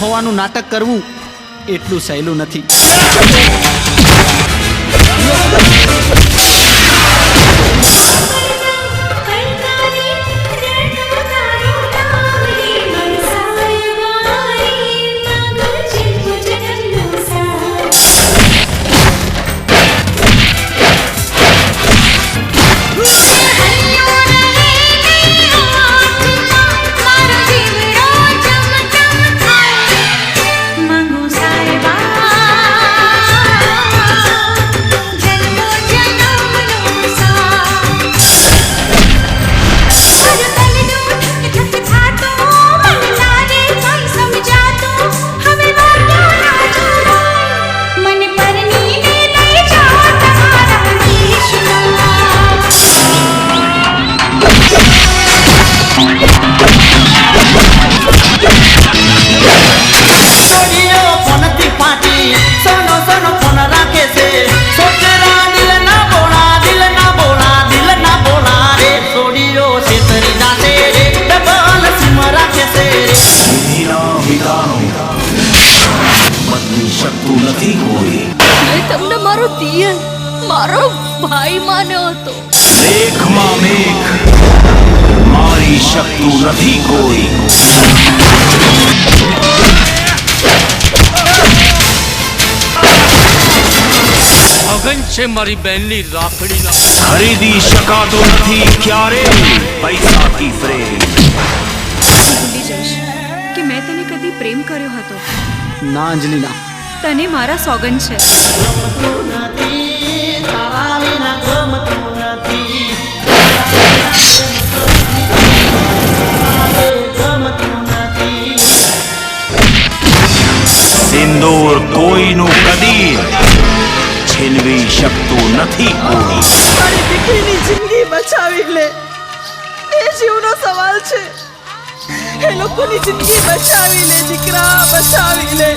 હોવાનું નાટક કરવું એટલું સહેલું નથી. મારો ભાઈ માન્યો હતો. લેખમાં મેઘ મારી શકતું નથી કોઈ. અગન છે મારી બહેનની રાખડીના. ખરીદી શકાતો નથી ક્યારે પૈસાથી પ્રેમ. ભૂલી જઈશ કે મેં તને કદી પ્રેમ કર્યો હતો. ના અંજલિ ના, તને મારા સોગન છે. સિંદૂર કોઈનું કદી છીનવી શકતું નથી કોઈ. મારી દીકરીની જિંદગી બચાવી લે, એ જીવનો સવાલ છે. એ લોકોની જિંદગી બચાવી લે દીકરા, બચાવી લે.